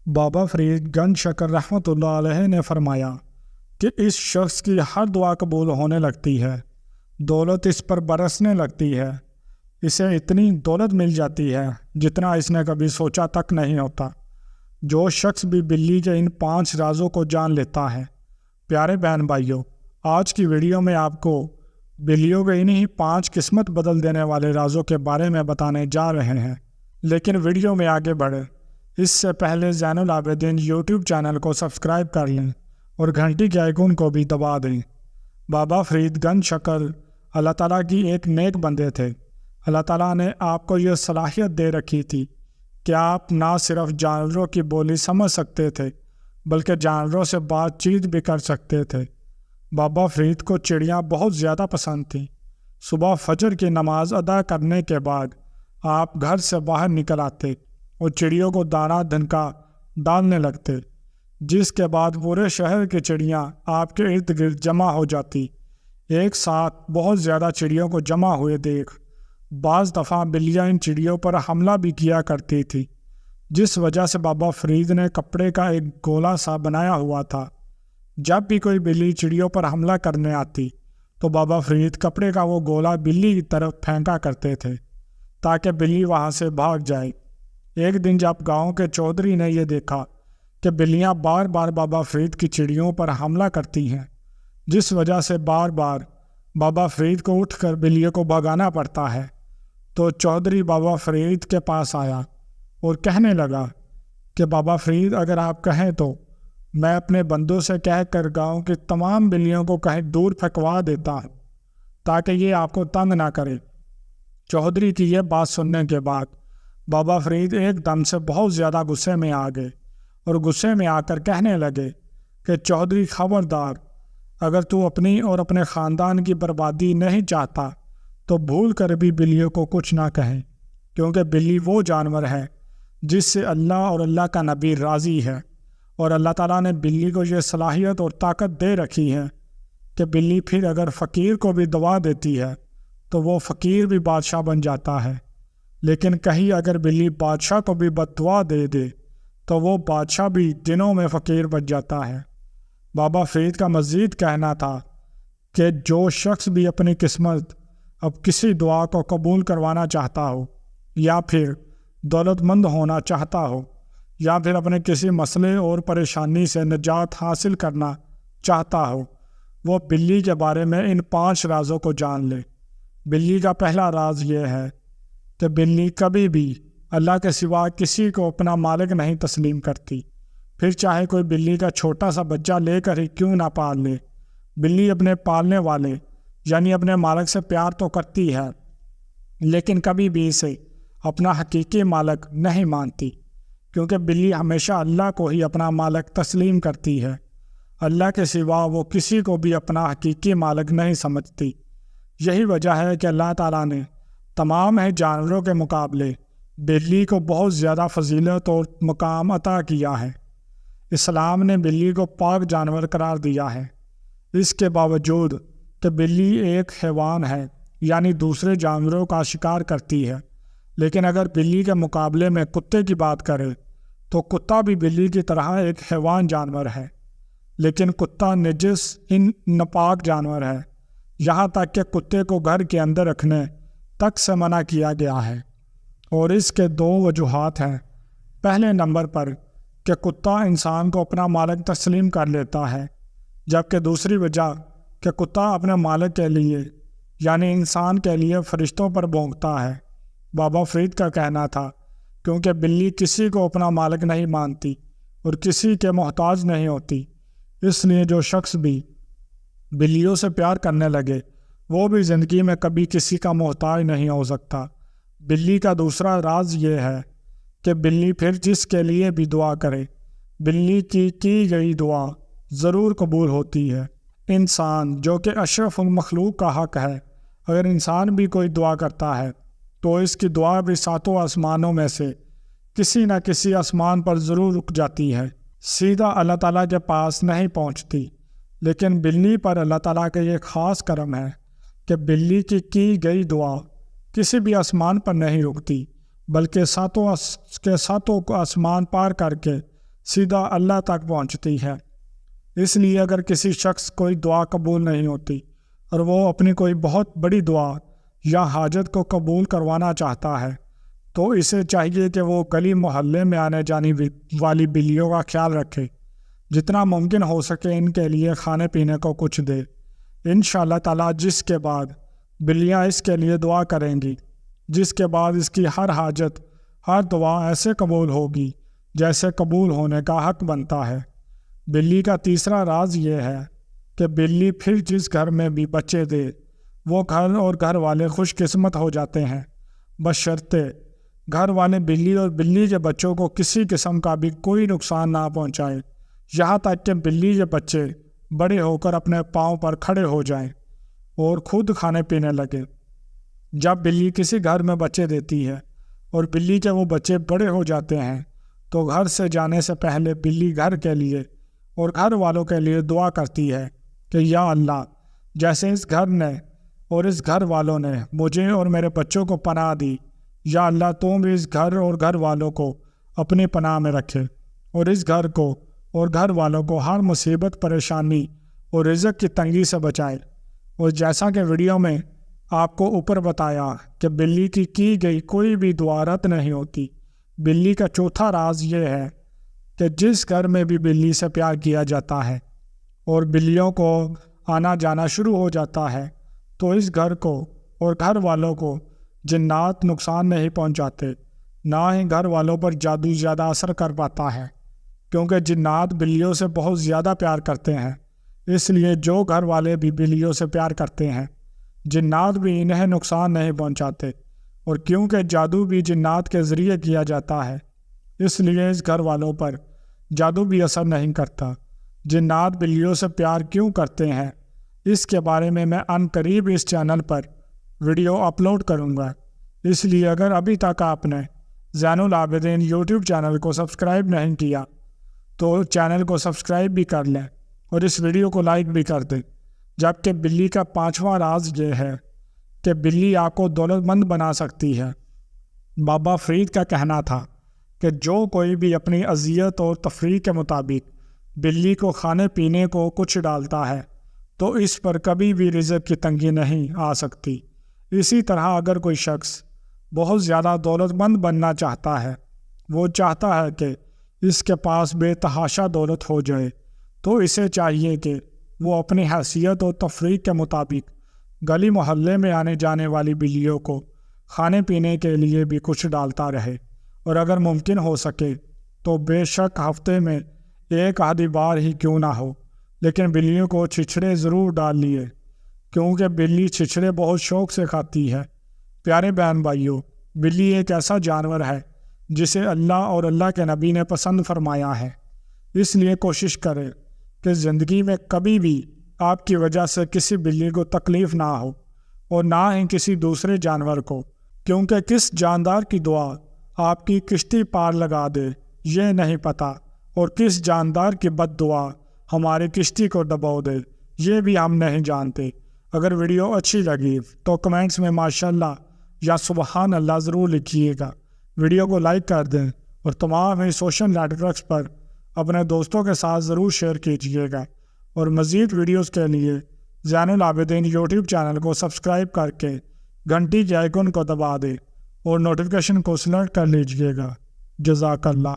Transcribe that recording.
بابا فرید گنج شکر رحمۃ اللہ علیہ نے فرمایا کہ اس شخص کی ہر دعا قبول ہونے لگتی ہے، دولت اس پر برسنے لگتی ہے، اسے اتنی دولت مل جاتی ہے جتنا اس نے کبھی سوچا تک نہیں ہوتا۔ جو شخص بھی بلی کے ان 5 رازوں کو جان لیتا ہے۔ پیارے بہن بھائیوں، آج کی ویڈیو میں آپ کو بلیوں کے انہی 5 قسمت بدل دینے والے رازوں کے بارے میں بتانے جا رہے ہیں، لیکن ویڈیو میں آگے بڑھے اس سے پہلے زین العابدین یوٹیوب چینل کو سبسکرائب کر لیں اور گھنٹی کے آئیکن کو بھی دبا دیں۔ بابا فرید گنج شکر اللہ تعالیٰ کی ایک نیک بندے تھے۔ اللہ تعالیٰ نے آپ کو یہ صلاحیت دے رکھی تھی کہ آپ نہ صرف جانوروں کی بولی سمجھ سکتے تھے بلکہ جانوروں سے بات چیت بھی کر سکتے تھے۔ بابا فرید کو چڑیاں بہت زیادہ پسند تھیں۔ صبح فجر کی نماز ادا کرنے کے بعد آپ گھر سے باہر نکل آتے اور چڑیوں کو دانہ دھنکا ڈالنے لگتے، جس کے بعد پورے شہر کی چڑیاں آپ کے ارد گرد جمع ہو جاتی۔ ایک ساتھ بہت زیادہ چڑیوں کو جمع ہوئے دیکھ بعض دفعہ بلیاں ان چڑیوں پر حملہ بھی کیا کرتی تھی، جس وجہ سے بابا فرید نے کپڑے کا ایک گولا سا بنایا ہوا تھا۔ جب بھی کوئی بلی چڑیوں پر حملہ کرنے آتی تو بابا فرید کپڑے کا وہ گولا بلی کی طرف پھینکا کرتے تھے تاکہ بلی وہاں سے بھاگ جائے۔ ایک دن جب گاؤں کے چودھری نے یہ دیکھا کہ بلیاں بار بار بابا فرید کی چڑیوں پر حملہ کرتی ہیں، جس وجہ سے بار بار بابا فرید کو اٹھ کر بلیوں کو بھگانا پڑتا ہے، تو چودھری بابا فرید کے پاس آیا اور کہنے لگا کہ بابا فرید، اگر آپ کہیں تو میں اپنے بندوں سے کہہ کر گاؤں کی تمام بلیوں کو کہیں دور پھینکوا دیتا ہوں تاکہ یہ آپ کو تنگ نہ کرے۔ چودھری کی یہ بات سننے کے بعد بابا فرید ایک دم سے بہت زیادہ غصے میں آ گئے اور غصے میں آ کر کہنے لگے کہ چودھری خبردار، اگر تو اپنی اور اپنے خاندان کی بربادی نہیں چاہتا تو بھول کر بھی بلیوں کو کچھ نہ کہیں، کیونکہ بلی وہ جانور ہے جس سے اللہ اور اللہ کا نبی راضی ہے، اور اللہ تعالیٰ نے بلی کو یہ صلاحیت اور طاقت دے رکھی ہے کہ بلی پھر اگر فقیر کو بھی دعا دیتی ہے تو وہ فقیر بھی بادشاہ بن جاتا ہے، لیکن کہیں اگر بلی بادشاہ کو بھی بد دعا دے دے تو وہ بادشاہ بھی دنوں میں فقیر بن جاتا ہے۔ بابا فرید کا مزید کہنا تھا کہ جو شخص بھی اپنی قسمت اب کسی دعا کو قبول کروانا چاہتا ہو، یا پھر دولت مند ہونا چاہتا ہو، یا پھر اپنے کسی مسئلے اور پریشانی سے نجات حاصل کرنا چاہتا ہو، وہ بلی کے بارے میں ان 5 رازوں کو جان لے۔ بلی کا پہلا راز یہ ہے کہ بلی کبھی بھی اللہ کے سوا کسی کو اپنا مالک نہیں تسلیم کرتی، پھر چاہے کوئی بلی کا چھوٹا سا بچہ لے کر ہی کیوں نہ پال لے۔ بلی اپنے پالنے والے یعنی اپنے مالک سے پیار تو کرتی ہے، لیکن کبھی بھی اسے اپنا حقیقی مالک نہیں مانتی، کیونکہ بلی ہمیشہ اللہ کو ہی اپنا مالک تسلیم کرتی ہے۔ اللہ کے سوا وہ کسی کو بھی اپنا حقیقی مالک نہیں سمجھتی۔ یہی وجہ ہے کہ اللہ تعالیٰ نے تمام جانوروں کے مقابلے بلی کو بہت زیادہ فضیلت اور مقام عطا کیا ہے۔ اسلام نے بلی کو پاک جانور قرار دیا ہے۔ اس کے باوجود کہ بلی ایک حیوان ہے، یعنی دوسرے جانوروں کا شکار کرتی ہے، لیکن اگر بلی کے مقابلے میں کتے کی بات کرے تو کتا بھی بلی کی طرح ایک حیوان جانور ہے، لیکن کتا نجس ناپاک جانور ہے، یہاں تک کہ کتے کو گھر کے اندر رکھنے تک سے منع کیا گیا ہے، اور اس کے 2 وجوہات ہیں۔ پہلے نمبر پر کہ کتا انسان کو اپنا مالک تسلیم کر لیتا ہے، جبکہ دوسری وجہ کہ کتا اپنے مالک کے لیے یعنی انسان کے لیے فرشتوں پر بھونکتا ہے۔ بابا فرید کا کہنا تھا کیونکہ بلی کسی کو اپنا مالک نہیں مانتی اور کسی کے محتاج نہیں ہوتی، اس لیے جو شخص بھی بلیوں سے پیار کرنے لگے وہ بھی زندگی میں کبھی کسی کا محتاج نہیں ہو سکتا۔ بلی کا دوسرا راز یہ ہے کہ بلی پھر جس کے لیے بھی دعا کرے، بلی کی گئی دعا ضرور قبول ہوتی ہے۔ انسان جو کہ اشرف المخلوق کا حق ہے، اگر انسان بھی کوئی دعا کرتا ہے تو اس کی دعا بھی 7 آسمانوں میں سے کسی نہ کسی آسمان پر ضرور رک جاتی ہے، سیدھا اللہ تعالیٰ کے پاس نہیں پہنچتی۔ لیکن بلی پر اللہ تعالیٰ کا یہ خاص کرم ہے کہ بلی کی گئی دعا کسی بھی آسمان پر نہیں رکتی، بلکہ 7 آسمان پار کر کے سیدھا اللہ تک پہنچتی ہے۔ اس لیے اگر کسی شخص کوئی دعا قبول نہیں ہوتی اور وہ اپنی کوئی بہت بڑی دعا یا حاجت کو قبول کروانا چاہتا ہے تو اسے چاہیے کہ وہ گلی محلے میں آنے جانے والی بلیوں کا خیال رکھے، جتنا ممکن ہو سکے ان کے لیے کھانے پینے کو کچھ دے، انشاءاللہ تعالیٰ، جس کے بعد بلیاں اس کے لیے دعا کریں گی، جس کے بعد اس کی ہر حاجت، ہر دعا ایسے قبول ہوگی جیسے قبول ہونے کا حق بنتا ہے۔ بلی کا تیسرا راز یہ ہے کہ بلی پھر جس گھر میں بھی بچے دے وہ گھر اور گھر والے خوش قسمت ہو جاتے ہیں، بشرطے گھر والے بلی اور بلی کے بچوں کو کسی قسم کا بھی کوئی نقصان نہ پہنچائے، یہاں تک کہ بلی کے بچے بڑے ہو کر اپنے پاؤں پر کھڑے ہو جائیں اور خود کھانے پینے لگے۔ جب بلی کسی گھر میں بچے دیتی ہے اور بلی کے وہ بچے بڑے ہو جاتے ہیں تو گھر سے جانے سے پہلے بلی گھر کے لیے اور گھر والوں کے لیے دعا کرتی ہے کہ یا اللہ، جیسے اس گھر نے اور اس گھر والوں نے مجھے اور میرے بچوں کو پناہ دی، یا اللہ تم بھی اس گھر اور گھر والوں کو اپنی پناہ میں رکھے اور اس گھر کو اور گھر والوں کو ہر مصیبت، پریشانی اور رزق کی تنگی سے بچائے۔ اور جیسا کہ ویڈیو میں آپ کو اوپر بتایا کہ بلی کی گئی کوئی بھی دعا رد نہیں ہوتی۔ بلی کا چوتھا راز یہ ہے کہ جس گھر میں بھی بلی سے پیار کیا جاتا ہے اور بلیوں کو آنا جانا شروع ہو جاتا ہے تو اس گھر کو اور گھر والوں کو جنات نقصان نہیں پہنچاتے، نہ ہی گھر والوں پر جادو زیادہ اثر کر پاتا ہے، کیونکہ جنات بلیوں سے بہت زیادہ پیار کرتے ہیں۔ اس لیے جو گھر والے بھی بلیوں سے پیار کرتے ہیں جنات بھی انہیں نقصان نہیں پہنچاتے، اور کیونکہ جادو بھی جنات کے ذریعے کیا جاتا ہے اس لیے اس گھر والوں پر جادو بھی اثر نہیں کرتا۔ جنات بلیوں سے پیار کیوں کرتے ہیں اس کے بارے میں عن قریب اس چینل پر ویڈیو اپلوڈ کروں گا، اس لیے اگر ابھی تک آپ نے زین العابدین یوٹیوب چینل کو سبسکرائب نہیں کیا تو چینل کو سبسکرائب بھی کر لیں اور اس ویڈیو کو لائک بھی کر دیں۔ جبکہ بلی کا پانچواں راز یہ ہے کہ بلی آپ کو دولت مند بنا سکتی ہے۔ بابا فرید کا کہنا تھا کہ جو کوئی بھی اپنی اذیت اور تفریح کے مطابق بلی کو کھانے پینے کو کچھ ڈالتا ہے تو اس پر کبھی بھی رزق کی تنگی نہیں آ سکتی۔ اسی طرح اگر کوئی شخص بہت زیادہ دولت مند بننا چاہتا ہے، وہ چاہتا ہے کہ اس کے پاس بے تحاشا دولت ہو جائے، تو اسے چاہیے کہ وہ اپنی حیثیت اور تفریح کے مطابق گلی محلے میں آنے جانے والی بلیوں کو کھانے پینے کے لیے بھی کچھ ڈالتا رہے، اور اگر ممکن ہو سکے تو بے شک ہفتے میں ایک آدھی بار ہی کیوں نہ ہو لیکن بلیوں کو چھچھڑے ضرور ڈال لیے، کیونکہ بلی چھچھڑے بہت شوق سے کھاتی ہے۔ پیارے بہن بھائیوں، بلی ایک ایسا جانور ہے جسے اللہ اور اللہ کے نبی نے پسند فرمایا ہے، اس لیے کوشش کرے کہ زندگی میں کبھی بھی آپ کی وجہ سے کسی بلی کو تکلیف نہ ہو اور نہ ہی کسی دوسرے جانور کو، کیونکہ کس جاندار کی دعا آپ کی کشتی پار لگا دے یہ نہیں پتہ، اور کس جاندار کی بد دعا ہماری کشتی کو ڈبو دے یہ بھی ہم نہیں جانتے۔ اگر ویڈیو اچھی لگی تو کمنٹس میں ماشاءاللہ یا سبحان اللہ ضرور لکھیے گا، ویڈیو کو لائک کر دیں اور تمام ہی سوشل نیٹ ورکس پر اپنے دوستوں کے ساتھ ضرور شیئر کیجیے گا، اور مزید ویڈیوز کے لیے زین العابدین یوٹیوب چینل کو سبسکرائب کر کے گھنٹی کے آئیکن کو دبا دیں اور نوٹیفیکیشن کو سلیکٹ کر لیجیے گا۔ جزاک اللہ۔